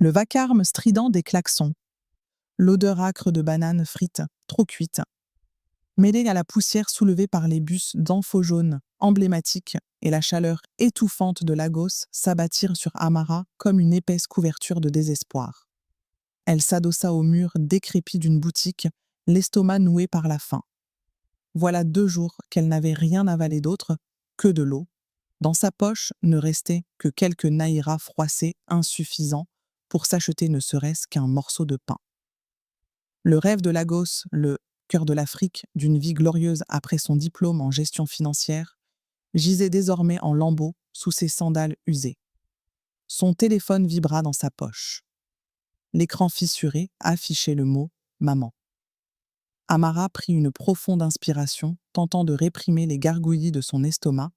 Le vacarme strident des klaxons, l'odeur âcre de bananes frites, trop cuites, mêlée à la poussière soulevée par les bus d'amphos jaunes emblématiques et la chaleur étouffante de Lagos s'abattirent sur Amara comme une épaisse couverture de désespoir. Elle s'adossa au mur décrépit d'une boutique, l'estomac noué par la faim. Voilà 2 jours qu'elle n'avait rien avalé d'autre que de l'eau. Dans sa poche ne restait que quelques naïras froissés insuffisants pour s'acheter ne serait-ce qu'un morceau de pain. Le rêve de Lagos, le cœur de l'Afrique, d'une vie glorieuse après son diplôme en gestion financière, gisait désormais en lambeaux sous ses sandales usées. Son téléphone vibra dans sa poche. L'écran fissuré affichait le mot « maman ». Amara prit une profonde inspiration, tentant de réprimer les gargouillis de son estomac,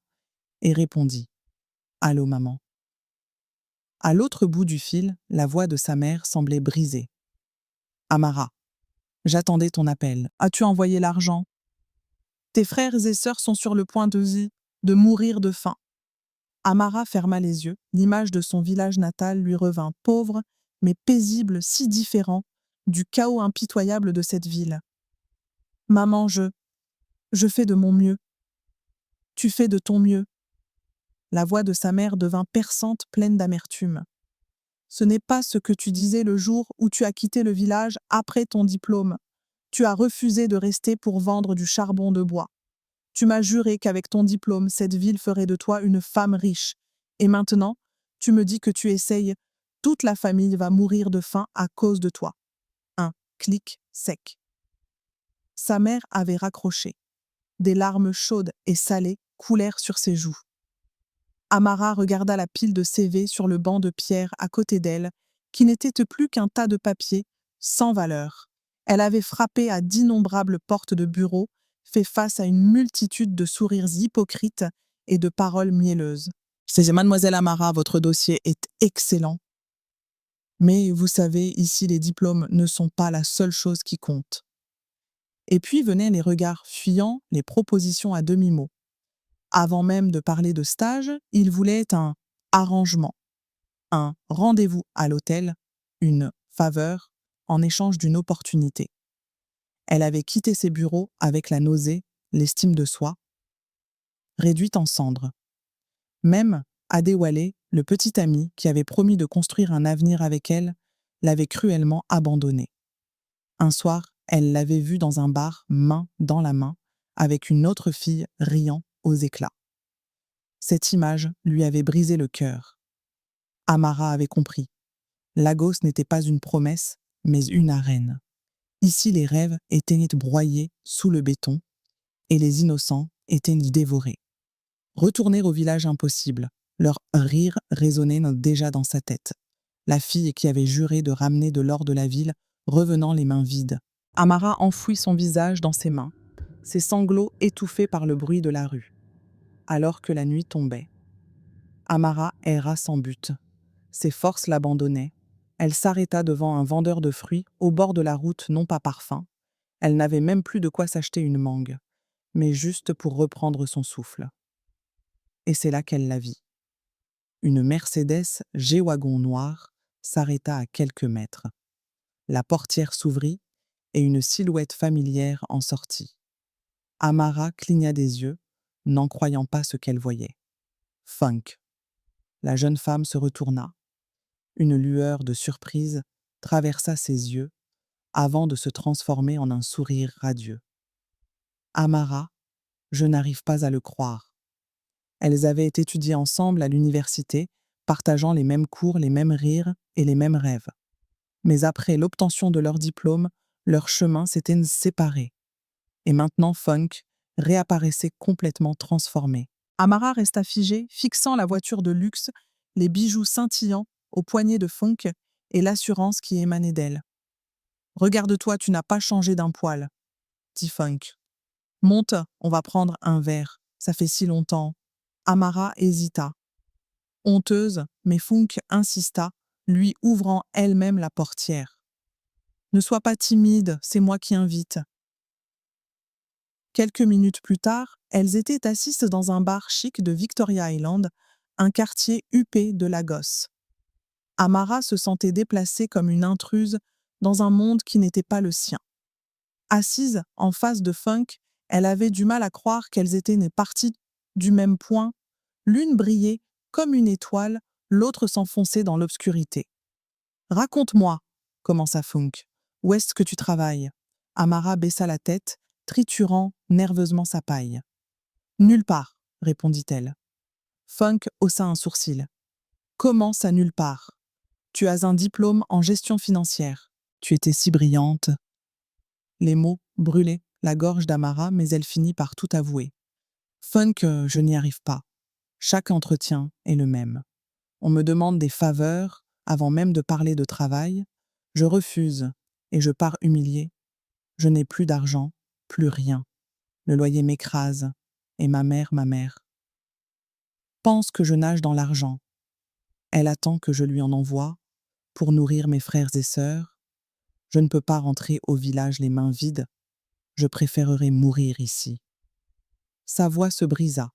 et répondit « Allô, maman ». À l'autre bout du fil, la voix de sa mère semblait brisée. « Amara, j'attendais ton appel. As-tu envoyé l'argent ? Tes frères et sœurs sont sur le point de mourir de faim. » Amara ferma les yeux. L'image de son village natal lui revint pauvre, mais paisible, si différent du chaos impitoyable de cette ville. « Maman, je fais de mon mieux. Tu fais de ton mieux. » La voix de sa mère devint perçante, pleine d'amertume. « Ce n'est pas ce que tu disais le jour où tu as quitté le village après ton diplôme. Tu as refusé de rester pour vendre du charbon de bois. Tu m'as juré qu'avec ton diplôme, cette ville ferait de toi une femme riche. Et maintenant, tu me dis que tu essayes. Toute la famille va mourir de faim à cause de toi. » Un clic sec. Sa mère avait raccroché. Des larmes chaudes et salées coulèrent sur ses joues. Amara regarda la pile de CV sur le banc de pierre à côté d'elle, qui n'était plus qu'un tas de papier sans valeur. Elle avait frappé à d'innombrables portes de bureaux, fait face à une multitude de sourires hypocrites et de paroles mielleuses. « C'est Mademoiselle Amara, votre dossier est excellent. Mais vous savez, ici les diplômes ne sont pas la seule chose qui compte. » Et puis venaient les regards fuyants, les propositions à demi-mot. Avant même de parler de stage, il voulait un arrangement, un rendez-vous à l'hôtel, une faveur en échange d'une opportunité. Elle avait quitté ses bureaux avec la nausée, l'estime de soi, réduite en cendres. Même Adéwalé, le petit ami qui avait promis de construire un avenir avec elle, l'avait cruellement abandonnée. Un soir, elle l'avait vue dans un bar, main dans la main, avec une autre fille riant aux éclats. Cette image lui avait brisé le cœur. Amara avait compris. Lagos n'était pas une promesse, mais une arène. Ici, les rêves étaient broyés sous le béton et les innocents étaient dévorés. Retourner au village impossible. Leur rire résonnait déjà dans sa tête. La fille qui avait juré de ramener de l'or de la ville, revenant les mains vides. Amara enfouit son visage dans ses mains, ses sanglots étouffés par le bruit de la rue. Alors que la nuit tombait, Amara erra sans but. Ses forces l'abandonnaient. Elle s'arrêta devant un vendeur de fruits, au bord de la route, non pas par faim. Elle n'avait même plus de quoi s'acheter une mangue, mais juste pour reprendre son souffle. Et c'est là qu'elle la vit. Une Mercedes G-Wagon noire s'arrêta à quelques mètres. La portière s'ouvrit et une silhouette familière en sortit. Amara cligna des yeux, n'en croyant pas ce qu'elle voyait. Funk. La jeune femme se retourna. Une lueur de surprise traversa ses yeux avant de se transformer en un sourire radieux. Amara, je n'arrive pas à le croire. Elles avaient étudié ensemble à l'université, partageant les mêmes cours, les mêmes rires et les mêmes rêves. Mais après l'obtention de leur diplôme, leurs chemins s'étaient séparés. Et maintenant Funk réapparaissait complètement transformé. Amara resta figée, fixant la voiture de luxe, les bijoux scintillants aux poignets de Funk et l'assurance qui émanait d'elle. « Regarde-toi, tu n'as pas changé d'un poil, » dit Funk. « Monte, on va prendre un verre, ça fait si longtemps. » Amara hésita. Honteuse, mais Funk insista, lui ouvrant elle-même la portière. « Ne sois pas timide, c'est moi qui invite. » Quelques minutes plus tard, elles étaient assises dans un bar chic de Victoria Island, un quartier huppé de Lagos. Amara se sentait déplacée comme une intruse dans un monde qui n'était pas le sien. Assise en face de Funk, elle avait du mal à croire qu'elles étaient nées parties du même point. L'une brillait comme une étoile, l'autre s'enfonçait dans l'obscurité. Raconte-moi, commença Funk. Où est-ce que tu travailles? Amara baissa la tête, triturant nerveusement sa paille. Nulle part, répondit-elle. Funk haussa un sourcil. Comment ça nulle part? Tu as un diplôme en gestion financière. Tu étais si brillante. Les mots brûlaient la gorge d'Amara, mais elle finit par tout avouer. Funk, je n'y arrive pas. Chaque entretien est le même. On me demande des faveurs avant même de parler de travail. Je refuse et je pars humiliée. Je n'ai plus d'argent, plus rien. Le loyer m'écrase. Et ma mère, pense que je nage dans l'argent. Elle attend que je lui en envoie pour nourrir mes frères et sœurs. Je ne peux pas rentrer au village les mains vides. Je préférerais mourir ici. Sa voix se brisa.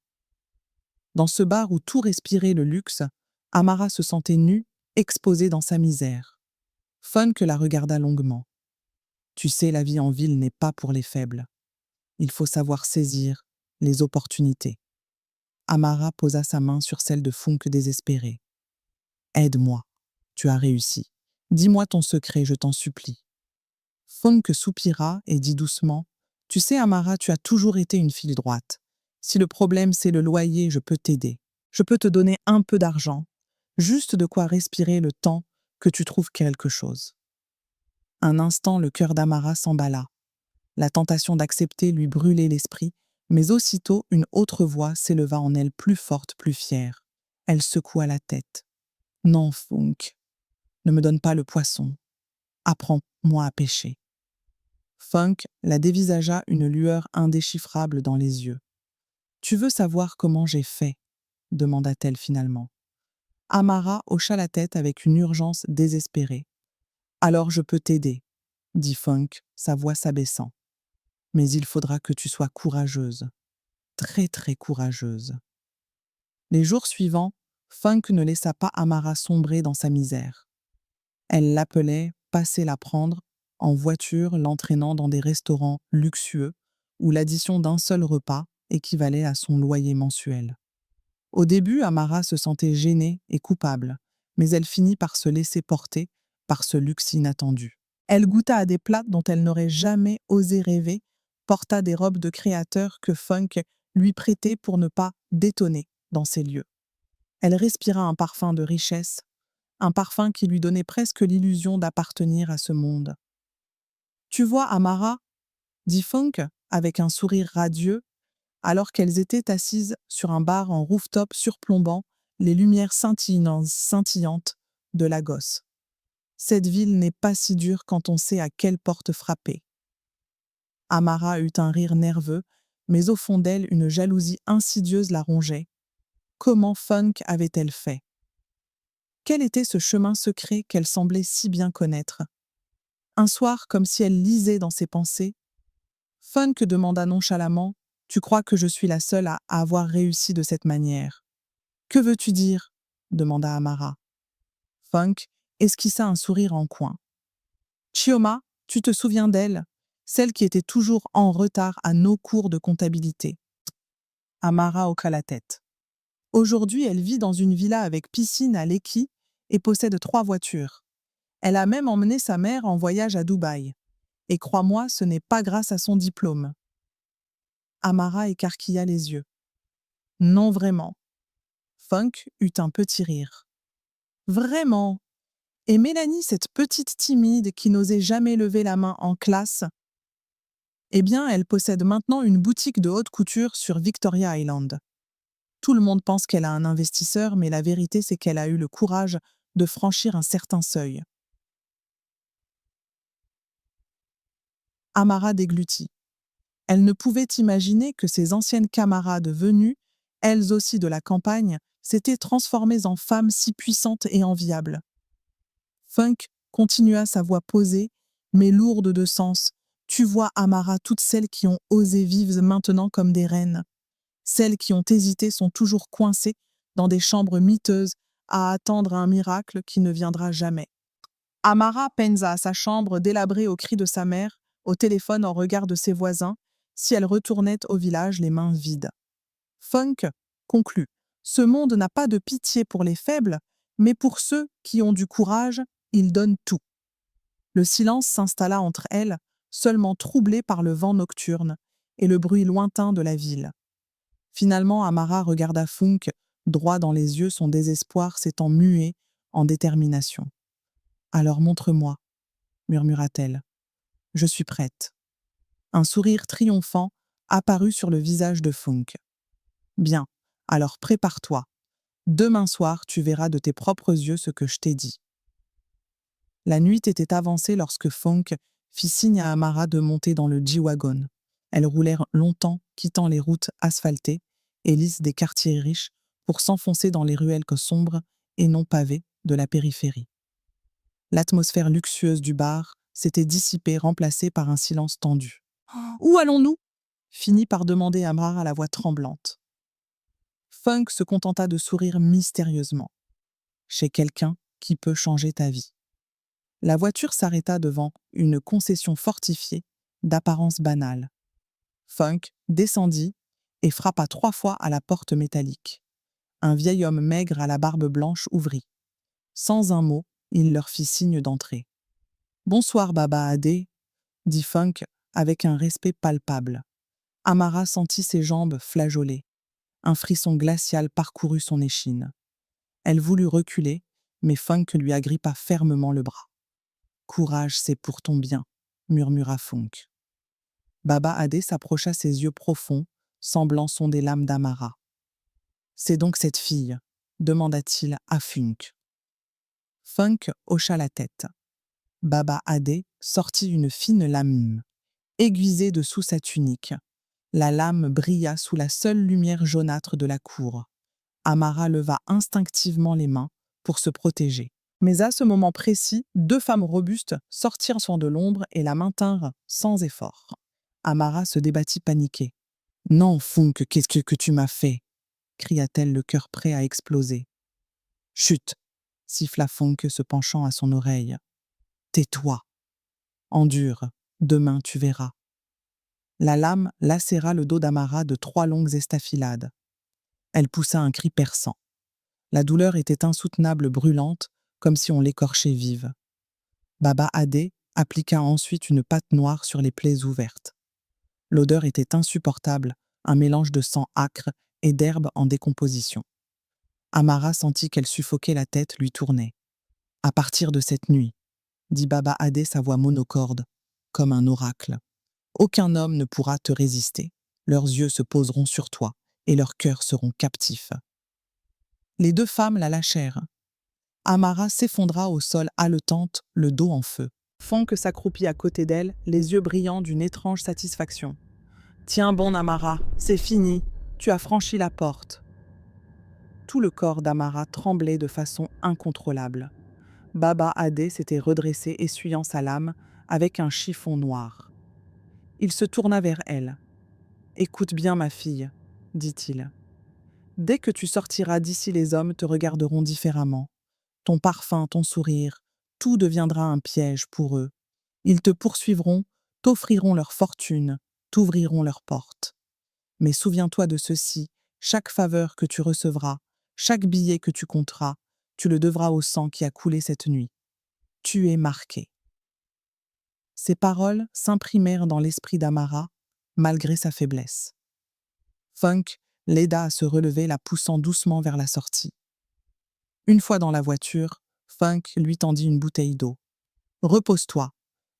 Dans ce bar où tout respirait le luxe, Amara se sentait nue, exposée dans sa misère. Funk la regarda longuement. Tu sais, la vie en ville n'est pas pour les faibles. Il faut savoir saisir les opportunités. Amara posa sa main sur celle de Funk désespéré. Aide-moi. Tu as réussi. Dis-moi ton secret, je t'en supplie. Funk soupira et dit doucement. Tu sais, Amara, tu as toujours été une fille droite. Si le problème c'est le loyer, je peux t'aider. Je peux te donner un peu d'argent, juste de quoi respirer le temps que tu trouves quelque chose. Un instant, le cœur d'Amara s'emballa. La tentation d'accepter lui brûlait l'esprit, mais aussitôt une autre voix s'éleva en elle plus forte, plus fière. Elle secoua la tête. Non, Funk, ne me donne pas le poisson. Apprends-moi à pêcher. Funk la dévisagea une lueur indéchiffrable dans les yeux. Tu veux savoir comment j'ai fait? Demanda-t-elle finalement. Amara hocha la tête avec une urgence désespérée. Alors je peux t'aider, dit Funk, sa voix s'abaissant. Mais il faudra que tu sois courageuse. Très très courageuse. Les jours suivants, Funk ne laissa pas Amara sombrer dans sa misère. Elle l'appelait, passait la prendre, en voiture l'entraînant dans des restaurants luxueux où l'addition d'un seul repas équivalait à son loyer mensuel. Au début, Amara se sentait gênée et coupable, mais elle finit par se laisser porter par ce luxe inattendu. Elle goûta à des plats dont elle n'aurait jamais osé rêver, porta des robes de créateur que Funk lui prêtait pour ne pas détonner dans ces lieux. Elle respira un parfum de richesse, un parfum qui lui donnait presque l'illusion d'appartenir à ce monde. Tu vois, Amara, dit Funk avec un sourire radieux, alors qu'elles étaient assises sur un bar en rooftop surplombant les lumières scintillantes de Lagos. Cette ville n'est pas si dure quand on sait à quelle porte frapper. Amara eut un rire nerveux, mais au fond d'elle, une jalousie insidieuse la rongeait. Comment Funk avait-elle fait? Quel était ce chemin secret qu'elle semblait si bien connaître? Un soir, comme si elle lisait dans ses pensées, Funk demanda nonchalamment « Tu crois que je suis la seule à avoir réussi de cette manière ?»« Que veux-tu dire ?» demanda Amara. Funk esquissa un sourire en coin. « Chioma, tu te souviens d'elle, celle qui était toujours en retard à nos cours de comptabilité ?» Amara hocha la tête. Aujourd'hui, elle vit dans une villa avec piscine à Lekki et possède 3 voitures. Elle a même emmené sa mère en voyage à Dubaï. Et crois-moi, ce n'est pas grâce à son diplôme. Amara écarquilla les yeux. Non vraiment. Funk eut un petit rire. Vraiment? Et Mélanie, cette petite timide qui n'osait jamais lever la main en classe, eh bien, elle possède maintenant une boutique de haute couture sur Victoria Island. Tout le monde pense qu'elle a un investisseur, mais la vérité, c'est qu'elle a eu le courage de franchir un certain seuil. Amara déglutit. Elle ne pouvait imaginer que ses anciennes camarades venues, elles aussi de la campagne, s'étaient transformées en femmes si puissantes et enviables. Funk continua sa voix posée, mais lourde de sens. Tu vois, Amara, toutes celles qui ont osé vivent maintenant comme des reines. Celles qui ont hésité sont toujours coincées dans des chambres miteuses à attendre un miracle qui ne viendra jamais. Amara pensa à sa chambre délabrée aux cris de sa mère, au téléphone en regard de ses voisins, si elle retournait au village les mains vides. Funk conclut: ce monde n'a pas de pitié pour les faibles, mais pour ceux qui ont du courage, il donne tout. Le silence s'installa entre elles, seulement troublé par le vent nocturne et le bruit lointain de la ville. Finalement, Amara regarda Funk droit dans les yeux, son désespoir s'étant mué en détermination. Alors montre-moi, murmura-t-elle. Je suis prête. Un sourire triomphant apparut sur le visage de Funk. Bien, alors prépare-toi. Demain soir, tu verras de tes propres yeux ce que je t'ai dit. La nuit était avancée lorsque Funk fit signe à Amara de monter dans le G-Wagon. Elles roulèrent longtemps, quittant les routes asphaltées et lisses des quartiers riches pour s'enfoncer dans les ruelles sombres et non pavées de la périphérie. L'atmosphère luxueuse du bar s'était dissipée, remplacée par un silence tendu. « Où allons-nous » finit par demander Amara à la voix tremblante. Funk se contenta de sourire mystérieusement. Chez quelqu'un qui peut changer ta vie. La voiture s'arrêta devant une concession fortifiée, d'apparence banale. Funk descendit et frappa 3 fois à la porte métallique. Un vieil homme maigre à la barbe blanche ouvrit. Sans un mot, il leur fit signe d'entrer. « Bonsoir, Baba Adé » dit Funk avec un respect palpable. Amara sentit ses jambes flageoler. Un frisson glacial parcourut son échine. Elle voulut reculer, mais Funk lui agrippa fermement le bras. « Courage, c'est pour ton bien » murmura Funk. Baba Adé s'approcha ses yeux profonds, semblant sonder l'âme d'Amara. « C'est donc cette fille » demanda-t-il à Funk. Funk hocha la tête. Baba Adé sortit une fine lame, aiguisée dessous sa tunique. La lame brilla sous la seule lumière jaunâtre de la cour. Amara leva instinctivement les mains pour se protéger. Mais à ce moment précis, 2 femmes robustes sortirent de l'ombre et la maintinrent sans effort. Amara se débattit paniquée. « Non, Funk, qu'est-ce que tu m'as fait » cria-t-elle, le cœur prêt à exploser. « Chut » siffla Funk, se penchant à son oreille. « Tais-toi. Endure, demain tu verras. » La lame lacéra le dos d'Amara de 3 longues estafilades. Elle poussa un cri perçant. La douleur était insoutenable, brûlante, comme si on l'écorchait vive. Baba Adé appliqua ensuite une pâte noire sur les plaies ouvertes. L'odeur était insupportable, un mélange de sang âcre et d'herbes en décomposition. Amara sentit qu'elle suffoquait, la tête lui tournait. « À partir de cette nuit, » dit Baba Adé, sa voix monocorde, comme un oracle, « aucun homme ne pourra te résister. Leurs yeux se poseront sur toi et leurs cœurs seront captifs. » Les 2 femmes la lâchèrent. Amara s'effondra au sol haletante, le dos en feu. Funk s'accroupit à côté d'elle, les yeux brillants d'une étrange satisfaction. « Tiens bon, Amara, c'est fini, tu as franchi la porte. » Tout le corps d'Amara tremblait de façon incontrôlable. Baba Adé s'était redressé, essuyant sa lame, avec un chiffon noir. Il se tourna vers elle. « Écoute bien, ma fille, » dit-il. « Dès que tu sortiras d'ici, les hommes te regarderont différemment. Ton parfum, ton sourire, tout deviendra un piège pour eux. Ils te poursuivront, t'offriront leur fortune, t'ouvriront leurs portes. Mais souviens-toi de ceci, chaque faveur que tu recevras, chaque billet que tu compteras, tu le devras au sang qui a coulé cette nuit. Tu es marqué. » Ces paroles s'imprimèrent dans l'esprit d'Amara, malgré sa faiblesse. Funk l'aida à se relever, la poussant doucement vers la sortie. Une fois dans la voiture, Funk lui tendit une bouteille d'eau. « Repose-toi.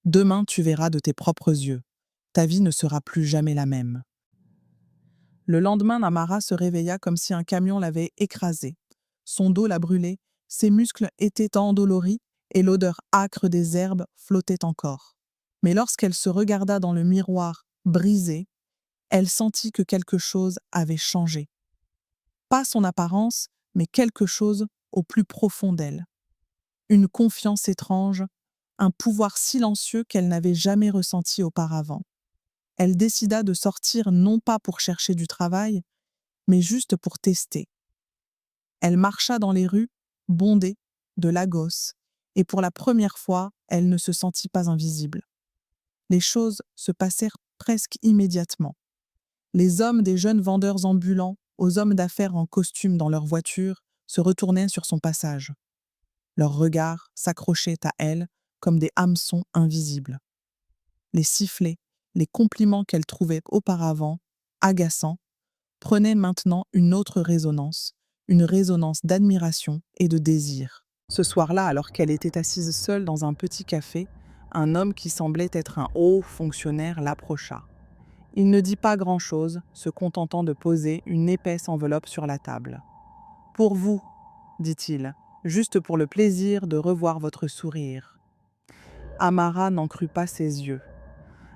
Demain, tu verras de tes propres yeux. Ta vie ne sera plus jamais la même. » Le lendemain, Amara se réveilla comme si un camion l'avait écrasée. Son dos la brûlait, ses muscles étaient endoloris et l'odeur âcre des herbes flottait encore. Mais lorsqu'elle se regarda dans le miroir brisé, elle sentit que quelque chose avait changé. Pas son apparence, mais quelque chose au plus profond d'elle. Une confiance étrange, un pouvoir silencieux qu'elle n'avait jamais ressenti auparavant. Elle décida de sortir non pas pour chercher du travail, mais juste pour tester. Elle marcha dans les rues, bondée, de Lagos, et pour la première fois, elle ne se sentit pas invisible. Les choses se passèrent presque immédiatement. Les hommes des jeunes vendeurs ambulants aux hommes d'affaires en costume dans leur voiture se retournaient sur son passage. Leurs regards s'accrochaient à elle comme des hameçons invisibles. Les sifflets, les compliments qu'elle trouvait auparavant agaçants, prenaient maintenant une autre résonance, une résonance d'admiration et de désir. Ce soir-là, alors qu'elle était assise seule dans un petit café, un homme qui semblait être un haut fonctionnaire l'approcha. Il ne dit pas grand-chose, se contentant de poser une épaisse enveloppe sur la table. « Pour vous, dit-il, juste pour le plaisir de revoir votre sourire. » Amara n'en crut pas ses yeux.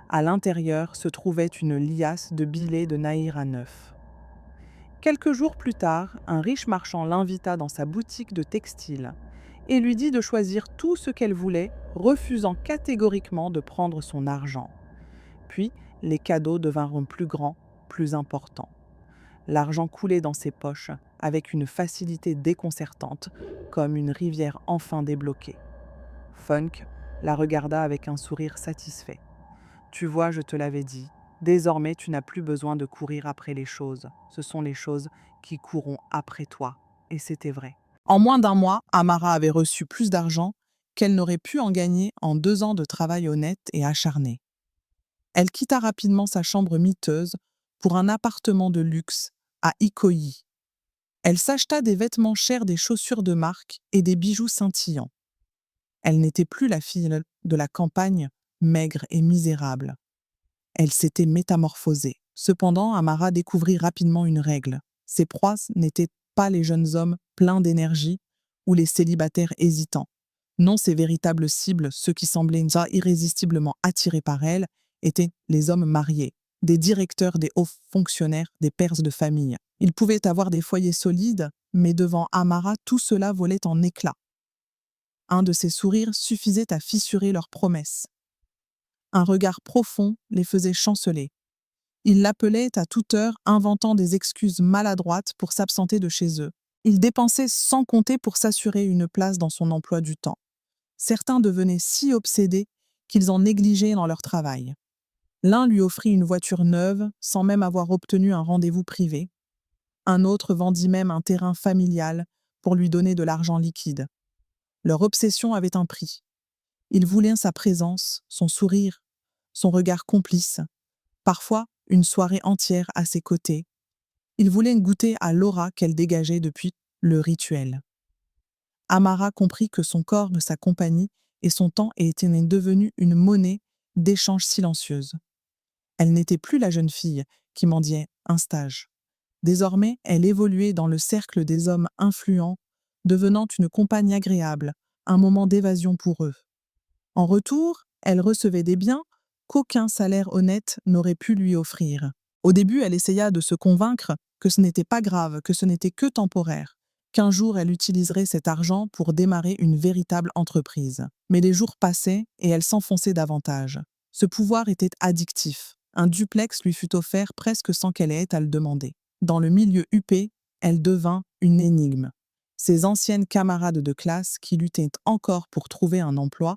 À l'intérieur se trouvait une liasse de billets de Naira 9. Quelques jours plus tard, un riche marchand l'invita dans sa boutique de textile et lui dit de choisir tout ce qu'elle voulait, refusant catégoriquement de prendre son argent. Puis, les cadeaux devinrent plus grands, plus importants. L'argent coulait dans ses poches avec une facilité déconcertante, comme une rivière enfin débloquée. Funk la regarda avec un sourire satisfait. « Tu vois, je te l'avais dit, désormais tu n'as plus besoin de courir après les choses. Ce sont les choses qui courront après toi. » Et c'était vrai. En moins d'un mois, Amara avait reçu plus d'argent qu'elle n'aurait pu en gagner en 2 ans de travail honnête et acharné. Elle quitta rapidement sa chambre miteuse pour un appartement de luxe à Ikoyi. Elle s'acheta des vêtements chers, des chaussures de marque et des bijoux scintillants. Elle n'était plus la fille de la campagne, maigre et misérable. Elle s'était métamorphosée. Cependant, Amara découvrit rapidement une règle. Ses proies n'étaient pas les jeunes hommes pleins d'énergie ou les célibataires hésitants. Non, ses véritables cibles, ceux qui semblaient irrésistiblement attirés par elle, étaient les hommes mariés, des directeurs, des hauts fonctionnaires, des pères de famille. Ils pouvaient avoir des foyers solides, mais devant Amara, tout cela volait en éclats. Un de ses sourires suffisait à fissurer leurs promesses. Un regard profond les faisait chanceler. Il l'appelait à toute heure, inventant des excuses maladroites pour s'absenter de chez eux. Il dépensait sans compter pour s'assurer une place dans son emploi du temps. Certains devenaient si obsédés qu'ils en négligeaient dans leur travail. L'un lui offrit une voiture neuve sans même avoir obtenu un rendez-vous privé. Un autre vendit même un terrain familial pour lui donner de l'argent liquide. Leur obsession avait un prix. Ils voulaient sa présence, son sourire, son regard complice, parfois une soirée entière à ses côtés. Ils voulaient goûter à l'aura qu'elle dégageait depuis le rituel. Amara comprit que son corps, sa compagnie et son temps étaient devenus une monnaie d'échange silencieuse. Elle n'était plus la jeune fille qui mendiait un stage. Désormais, elle évoluait dans le cercle des hommes influents, devenant une compagne agréable, un moment d'évasion pour eux. En retour, elle recevait des biens qu'aucun salaire honnête n'aurait pu lui offrir. Au début, elle essaya de se convaincre que ce n'était pas grave, que ce n'était que temporaire, qu'un jour elle utiliserait cet argent pour démarrer une véritable entreprise. Mais les jours passaient et elle s'enfonçait davantage. Ce pouvoir était addictif. Un duplex lui fut offert presque sans qu'elle ait à le demander. Dans le milieu huppé, elle devint une énigme. Ses anciennes camarades de classe, qui luttaient encore pour trouver un emploi,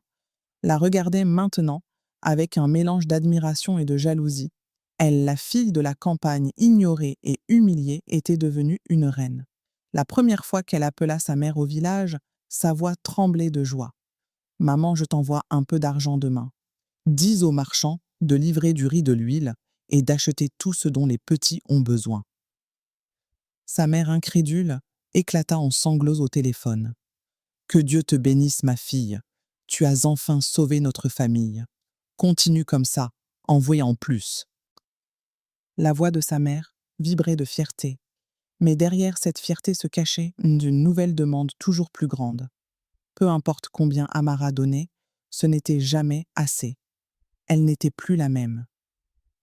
la regardaient maintenant avec un mélange d'admiration et de jalousie. Elle, la fille de la campagne ignorée et humiliée, était devenue une reine. La première fois qu'elle appela sa mère au village, sa voix tremblait de joie. « Maman, je t'envoie un peu d'argent demain. Dis aux marchands de livrer du riz, de l'huile et d'acheter tout ce dont les petits ont besoin. » Sa mère incrédule éclata en sanglots au téléphone. « Que Dieu te bénisse, ma fille. Tu as enfin sauvé notre famille. Continue comme ça, envoie en plus. » La voix de sa mère vibrait de fierté, mais derrière cette fierté se cachait une nouvelle demande toujours plus grande. Peu importe combien Amara donnait, ce n'était jamais assez. Elle n'était plus la même.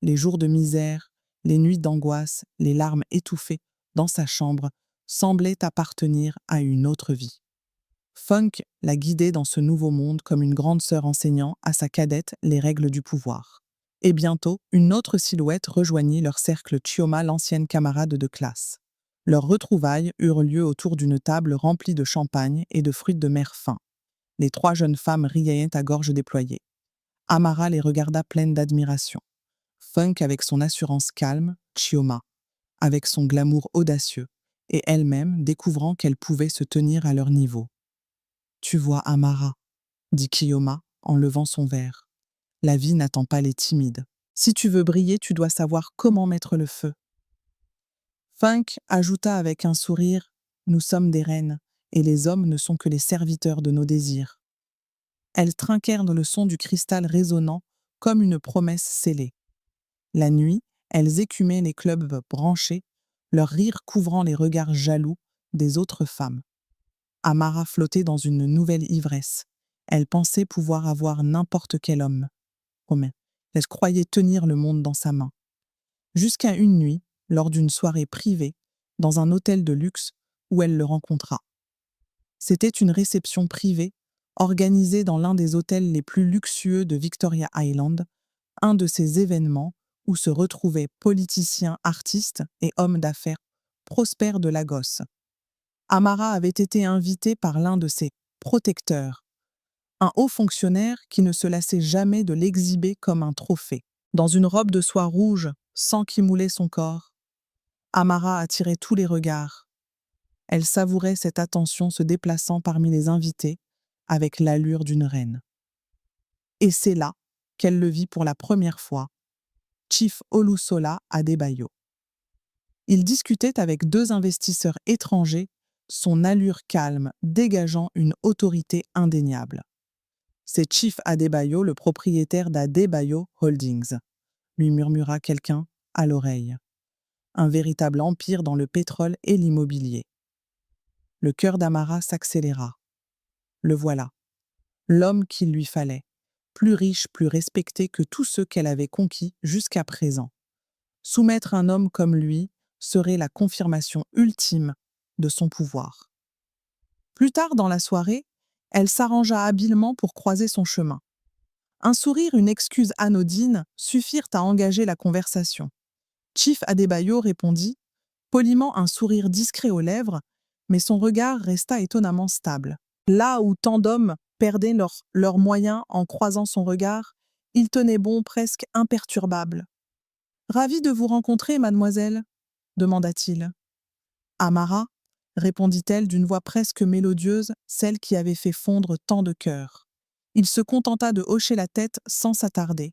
Les jours de misère, les nuits d'angoisse, les larmes étouffées dans sa chambre semblaient appartenir à une autre vie. Funk la guidait dans ce nouveau monde comme une grande sœur enseignant à sa cadette les règles du pouvoir. Et bientôt, une autre silhouette rejoignit leur cercle. Chioma, l'ancienne camarade de classe. Leurs retrouvailles eurent lieu autour d'une table remplie de champagne et de fruits de mer fins. Les 3 jeunes femmes riaient à gorge déployée. Amara les regarda pleine d'admiration. Funk avec son assurance calme, Chioma avec son glamour audacieux, et elle-même découvrant qu'elle pouvait se tenir à leur niveau. Tu vois, Amara, dit Chioma en levant son verre. La vie n'attend pas les timides. Si tu veux briller, tu dois savoir comment mettre le feu. Funk ajouta avec un sourire, nous sommes des reines, et les hommes ne sont que les serviteurs de nos désirs. Elles trinquèrent dans le son du cristal résonnant comme une promesse scellée. La nuit, elles écumaient les clubs branchés, leur rire couvrant les regards jaloux des autres femmes. Amara flottait dans une nouvelle ivresse. Elle pensait pouvoir avoir n'importe quel homme. Elle croyait tenir le monde dans sa main. Jusqu'à une nuit, lors d'une soirée privée, dans un hôtel de luxe où elle le rencontra. C'était une réception privée, organisée dans l'un des hôtels les plus luxueux de Victoria Island, un de ces événements où se retrouvaient politiciens, artistes et hommes d'affaires prospères de Lagos. Amara avait été invitée par l'un de ses protecteurs, un haut fonctionnaire qui ne se lassait jamais de l'exhiber comme un trophée. Dans une robe de soie rouge, sang qui moulait son corps, Amara attirait tous les regards. Elle savourait cette attention se déplaçant parmi les invités avec l'allure d'une reine. Et c'est là qu'elle le vit pour la première fois, Chief Olusola Adebayo. Il discutait avec 2 investisseurs étrangers, son allure calme dégageant une autorité indéniable. C'est Chief Adebayo, le propriétaire d'Adebayo Holdings, lui murmura quelqu'un à l'oreille. Un véritable empire dans le pétrole et l'immobilier. Le cœur d'Amara s'accéléra. Le voilà, l'homme qu'il lui fallait, plus riche, plus respecté que tous ceux qu'elle avait conquis jusqu'à présent. Soumettre un homme comme lui serait la confirmation ultime de son pouvoir. Plus tard dans la soirée, elle s'arrangea habilement pour croiser son chemin. Un sourire, une excuse anodine suffirent à engager la conversation. Chief Adebayo répondit, poliment un sourire discret aux lèvres, mais son regard resta étonnamment stable. Là où tant d'hommes perdaient leurs moyens en croisant son regard, il tenait bon, presque imperturbable. « Ravi de vous rencontrer, mademoiselle » demanda-t-il. « Amara » répondit-elle d'une voix presque mélodieuse, celle qui avait fait fondre tant de cœurs. Il se contenta de hocher la tête sans s'attarder.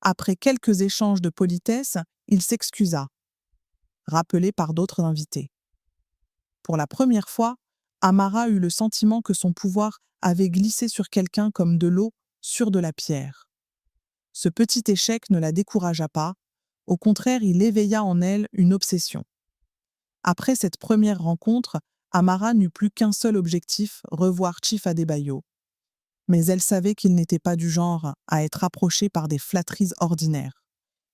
Après quelques échanges de politesse, il s'excusa, rappelé par d'autres invités. Pour la première fois, Amara eut le sentiment que son pouvoir avait glissé sur quelqu'un comme de l'eau sur de la pierre. Ce petit échec ne la découragea pas, au contraire, il éveilla en elle une obsession. Après cette première rencontre, Amara n'eut plus qu'un seul objectif, revoir Chief Adebayo. Mais elle savait qu'il n'était pas du genre à être approché par des flatteries ordinaires.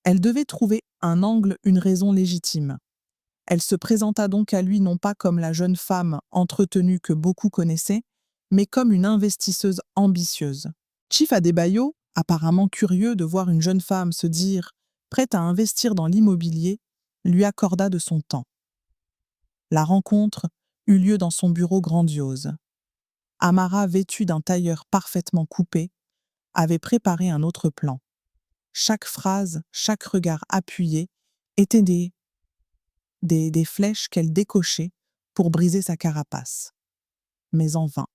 Elle devait trouver un angle, une raison légitime. Elle se présenta donc à lui non pas comme la jeune femme entretenue que beaucoup connaissaient, mais comme une investisseuse ambitieuse. Chief Adebayo, apparemment curieux de voir une jeune femme se dire prête à investir dans l'immobilier, lui accorda de son temps. La rencontre eut lieu dans son bureau grandiose. Amara, vêtue d'un tailleur parfaitement coupé, avait préparé un autre plan. Chaque phrase, chaque regard appuyé étaient des flèches qu'elle décochait pour briser sa carapace. Mais en vain.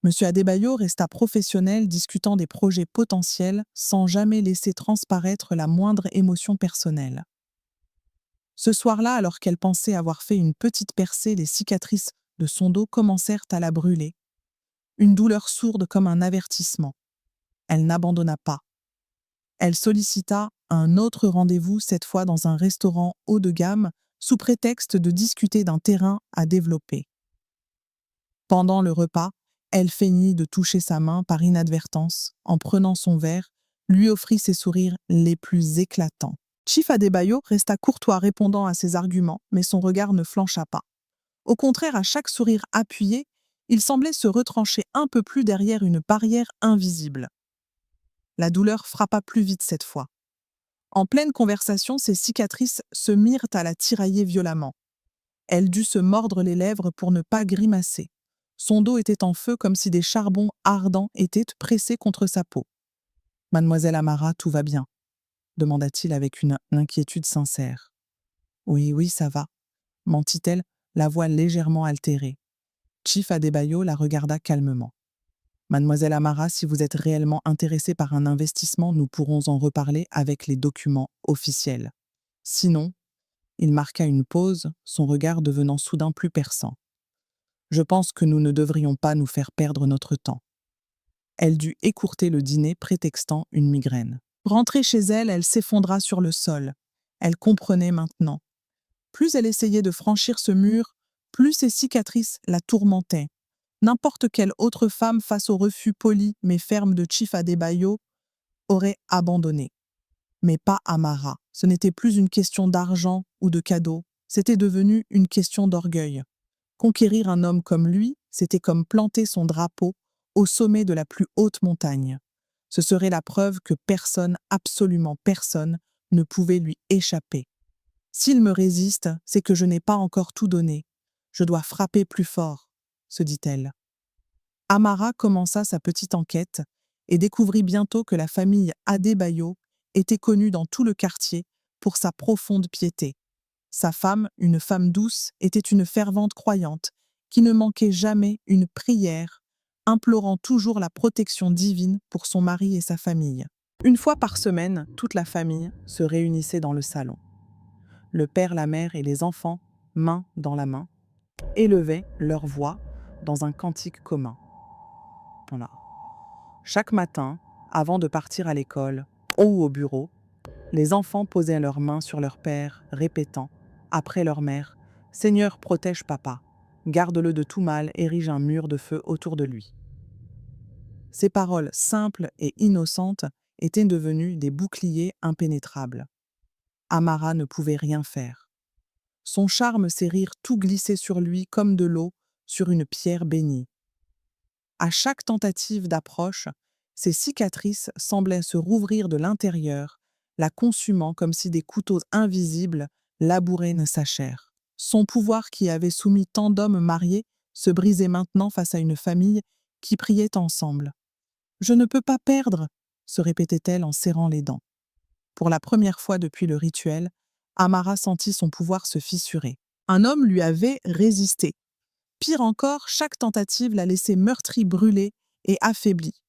M. Adebayo resta professionnel discutant des projets potentiels sans jamais laisser transparaître la moindre émotion personnelle. Ce soir-là, alors qu'elle pensait avoir fait une petite percée, les cicatrices de son dos commencèrent à la brûler. Une douleur sourde comme un avertissement. Elle n'abandonna pas. Elle sollicita un autre rendez-vous, cette fois dans un restaurant haut de gamme, sous prétexte de discuter d'un terrain à développer. Pendant le repas, elle feignit de toucher sa main par inadvertance, en prenant son verre, lui offrit ses sourires les plus éclatants. Chief Adebayo resta courtois répondant à ses arguments, mais son regard ne flancha pas. Au contraire, à chaque sourire appuyé, il semblait se retrancher un peu plus derrière une barrière invisible. La douleur frappa plus vite cette fois. En pleine conversation, ses cicatrices se mirent à la tirailler violemment. Elle dut se mordre les lèvres pour ne pas grimacer. Son dos était en feu comme si des charbons ardents étaient pressés contre sa peau. Mademoiselle Amara, tout va bien, demanda-t-il avec une inquiétude sincère. Oui, oui, ça va, mentit-elle, la voix légèrement altérée. Chief Adebayo la regarda calmement. Mademoiselle Amara, si vous êtes réellement intéressée par un investissement, nous pourrons en reparler avec les documents officiels. Sinon, il marqua une pause, son regard devenant soudain plus perçant. Je pense que nous ne devrions pas nous faire perdre notre temps. Elle dut écourter le dîner prétextant une migraine. Rentrée chez elle, elle s'effondra sur le sol. Elle comprenait maintenant. Plus elle essayait de franchir ce mur, plus ses cicatrices la tourmentaient. N'importe quelle autre femme face au refus poli mais ferme de Chief Adebayo aurait abandonné. Mais pas Amara. Ce n'était plus une question d'argent ou de cadeaux, c'était devenu une question d'orgueil. Conquérir un homme comme lui, c'était comme planter son drapeau au sommet de la plus haute montagne. Ce serait la preuve que personne, absolument personne, ne pouvait lui échapper. S'il me résiste, c'est que je n'ai pas encore tout donné. Je dois frapper plus fort, se dit-elle. Amara commença sa petite enquête et découvrit bientôt que la famille Adebayo était connue dans tout le quartier pour sa profonde piété. Sa femme, une femme douce, était une fervente croyante qui ne manquait jamais une prière, implorant toujours la protection divine pour son mari et sa famille. Une fois par semaine, toute la famille se réunissait dans le salon. Le père, la mère et les enfants, main dans la main, élevaient leur voix dans un cantique commun. Voilà. Chaque matin, avant de partir à l'école ou au bureau, les enfants posaient leurs mains sur leur père, répétant, après leur mère, « Seigneur, protège papa, garde-le de tout mal, érige un mur de feu autour de lui. » Ces paroles simples et innocentes étaient devenues des boucliers impénétrables. Amara ne pouvait rien faire. Son charme, ses rires, tout glissait sur lui comme de l'eau sur une pierre bénie. À chaque tentative d'approche, ses cicatrices semblaient se rouvrir de l'intérieur, la consumant comme si des couteaux invisibles labouraient sa chair. Son pouvoir qui avait soumis tant d'hommes mariés se brisait maintenant face à une famille qui priait ensemble. « Je ne peux pas perdre !» se répétait-elle en serrant les dents. Pour la première fois depuis le rituel, Amara sentit son pouvoir se fissurer. Un homme lui avait résisté. Pire encore, chaque tentative la laissait meurtrie, brûlée et affaiblie.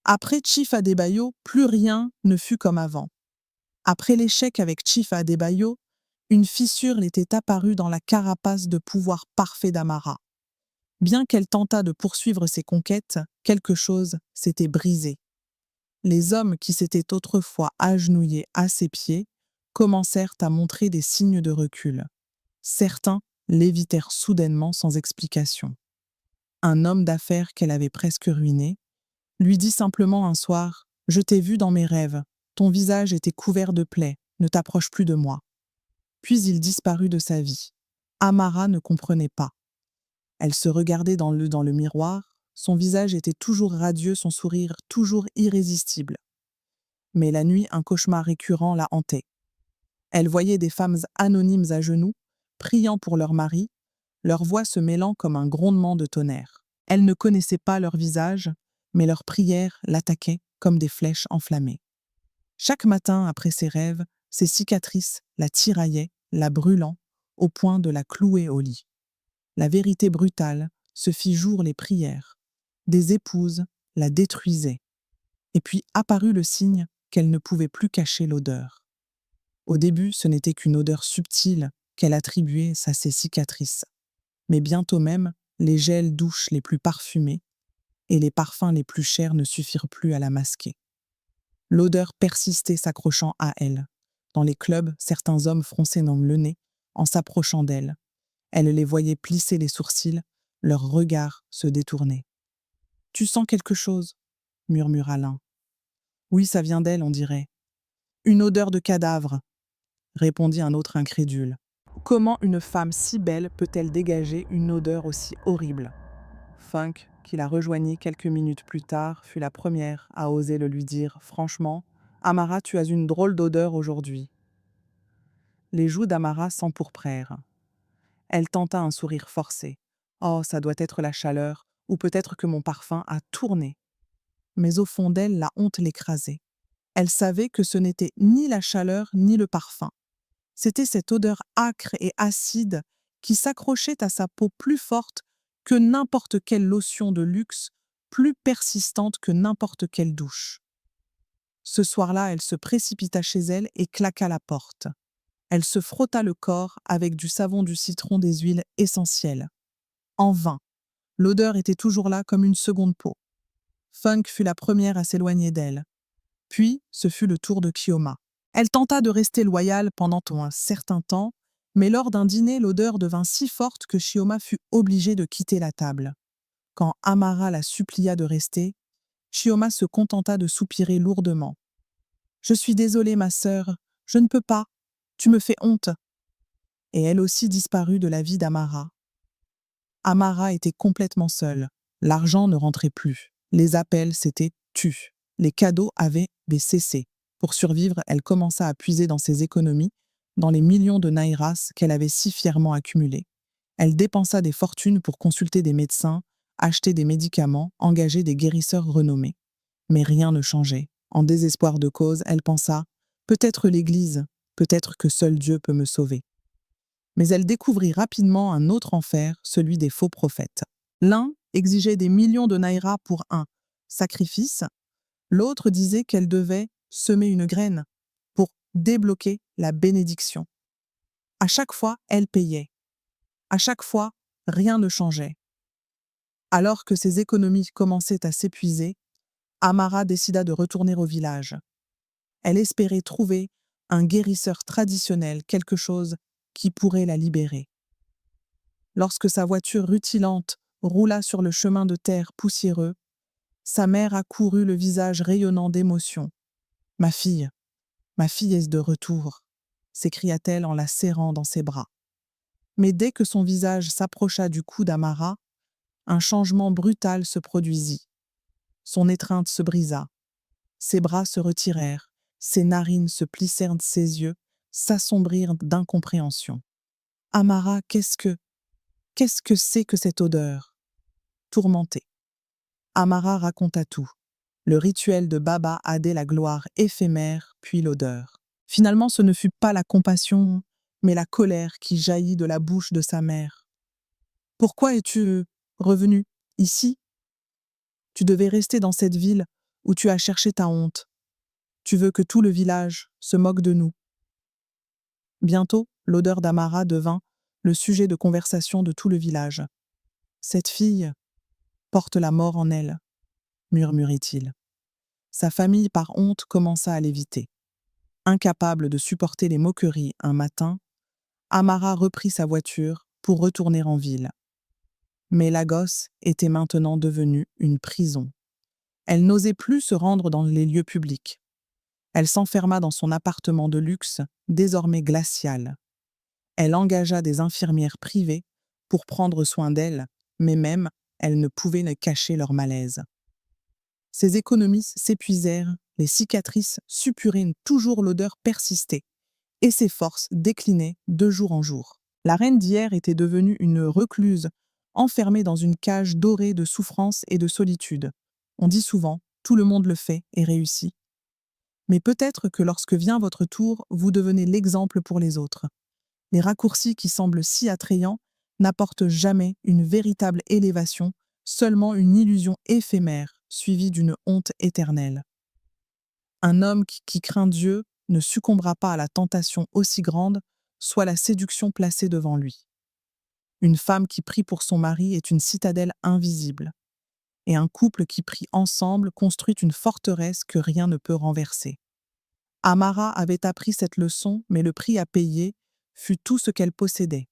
Après Chief Adebayo, plus rien ne fut comme avant. Après l'échec avec Chief Adebayo, une fissure l'était apparue dans la carapace de pouvoir parfait d'Amara. Bien qu'elle tentât de poursuivre ses conquêtes, quelque chose s'était brisé. Les hommes qui s'étaient autrefois agenouillés à ses pieds commencèrent à montrer des signes de recul. Certains l'évitèrent soudainement sans explication. Un homme d'affaires qu'elle avait presque ruiné lui dit simplement un soir « Je t'ai vu dans mes rêves, ton visage était couvert de plaies, ne t'approche plus de moi. » Puis il disparut de sa vie. Amara ne comprenait pas. Elle se regardait dans le miroir, son visage était toujours radieux, son sourire toujours irrésistible. Mais la nuit, un cauchemar récurrent la hantait. Elle voyait des femmes anonymes à genoux, priant pour leur mari, leur voix se mêlant comme un grondement de tonnerre. Elle ne connaissait pas leur visage, mais leurs prières l'attaquaient comme des flèches enflammées. Chaque matin, après ses rêves, ses cicatrices la tiraillaient, la brûlant, au point de la clouer au lit. La vérité brutale se fit jour les prières. Des épouses la détruisaient. Et puis apparut le signe qu'elle ne pouvait plus cacher l'odeur. Au début, ce n'était qu'une odeur subtile qu'elle attribuait à ses cicatrices. Mais bientôt même, les gels douches les plus parfumés et les parfums les plus chers ne suffirent plus à la masquer. L'odeur persistait s'accrochant à elle. Dans les clubs, certains hommes fronçaient dans le nez en s'approchant d'elle. Elle les voyait plisser les sourcils, leurs regards se détournaient. « Tu sens quelque chose ?» murmura l'un. « Oui, ça vient d'elle, on dirait. »« Une odeur de cadavre !» répondit un autre incrédule. « Comment une femme si belle peut-elle dégager une odeur aussi horrible ?» Funk, qui la rejoignit quelques minutes plus tard, fut la première à oser le lui dire. « Franchement, Amara, tu as une drôle d'odeur aujourd'hui. » Les joues d'Amara s'empourprèrent. Elle tenta un sourire forcé. Oh, ça doit être la chaleur, ou peut-être que mon parfum a tourné. Mais au fond d'elle, la honte l'écrasait. Elle savait que ce n'était ni la chaleur ni le parfum. C'était cette odeur âcre et acide qui s'accrochait à sa peau plus forte que n'importe quelle lotion de luxe, plus persistante que n'importe quelle douche. Ce soir-là, elle se précipita chez elle et claqua la porte. Elle se frotta le corps avec du savon, du citron, des huiles essentielles. En vain. L'odeur était toujours là comme une seconde peau. Funk fut la première à s'éloigner d'elle. Puis, ce fut le tour de Chioma. Elle tenta de rester loyale pendant un certain temps, mais lors d'un dîner, l'odeur devint si forte que Chioma fut obligée de quitter la table. Quand Amara la supplia de rester, Chioma se contenta de soupirer lourdement. « Je suis désolée, ma sœur, je ne peux pas, tu me fais honte. » Et elle aussi disparut de la vie d'Amara. Amara était complètement seule. L'argent ne rentrait plus. Les appels s'étaient tus. Les cadeaux avaient cessé. Pour survivre, elle commença à puiser dans ses économies, dans les millions de naïras qu'elle avait si fièrement accumulés. Elle dépensa des fortunes pour consulter des médecins, acheter des médicaments, engager des guérisseurs renommés. Mais rien ne changeait. En désespoir de cause, elle pensa « Peut-être l'Église, peut-être que seul Dieu peut me sauver. » Mais elle découvrit rapidement un autre enfer, celui des faux prophètes. L'un exigeait des millions de naïras pour un sacrifice, l'autre disait qu'elle devait semer une graine pour débloquer la bénédiction. À chaque fois, elle payait. À chaque fois, rien ne changeait. Alors que ses économies commençaient à s'épuiser, Amara décida de retourner au village. Elle espérait trouver un guérisseur traditionnel, quelque chose qui pourrait la libérer. Lorsque sa voiture rutilante roula sur le chemin de terre poussiéreux, sa mère accourut le visage rayonnant d'émotion. « Ma fille est de retour !» s'écria-t-elle en la serrant dans ses bras. Mais dès que son visage s'approcha du cou d'Amara, un changement brutal se produisit. Son étreinte se brisa. Ses bras se retirèrent, ses narines se plissèrent de ses yeux, s'assombrirent d'incompréhension. « Amara, qu'est-ce que c'est que cette odeur ?» Tourmentée. Amara raconta tout. Le rituel de Baba Adé, la gloire éphémère, puis l'odeur. Finalement, ce ne fut pas la compassion, mais la colère qui jaillit de la bouche de sa mère. « Pourquoi es-tu revenu ici ? Tu devais rester dans cette ville où tu as cherché ta honte. Tu veux que tout le village se moque de nous. » Bientôt, l'odeur d'Amara devint le sujet de conversation de tout le village. « Cette fille porte la mort en elle, » murmurait-il. Sa famille, par honte, commença à l'éviter. Incapable de supporter les moqueries un matin, Amara reprit sa voiture pour retourner en ville. Mais Lagos était maintenant devenue une prison. Elle n'osait plus se rendre dans les lieux publics. Elle s'enferma dans son appartement de luxe, désormais glacial. Elle engagea des infirmières privées pour prendre soin d'elle, mais même elles ne pouvaient ne cacher leur malaise. Ses économies s'épuisèrent, les cicatrices suppuraient, toujours l'odeur persistait, et ses forces déclinaient de jour en jour. La reine d'hier était devenue une recluse, enfermée dans une cage dorée de souffrance et de solitude. On dit souvent, tout le monde le fait et réussit. Mais peut-être que lorsque vient votre tour, vous devenez l'exemple pour les autres. Les raccourcis qui semblent si attrayants n'apportent jamais une véritable élévation, seulement une illusion éphémère, suivie d'une honte éternelle. Un homme qui craint Dieu ne succombera pas à la tentation aussi grande, soit la séduction placée devant lui. Une femme qui prie pour son mari est une citadelle invisible, et un couple qui prie ensemble construit une forteresse que rien ne peut renverser. Amara avait appris cette leçon, mais le prix à payer fut tout ce qu'elle possédait.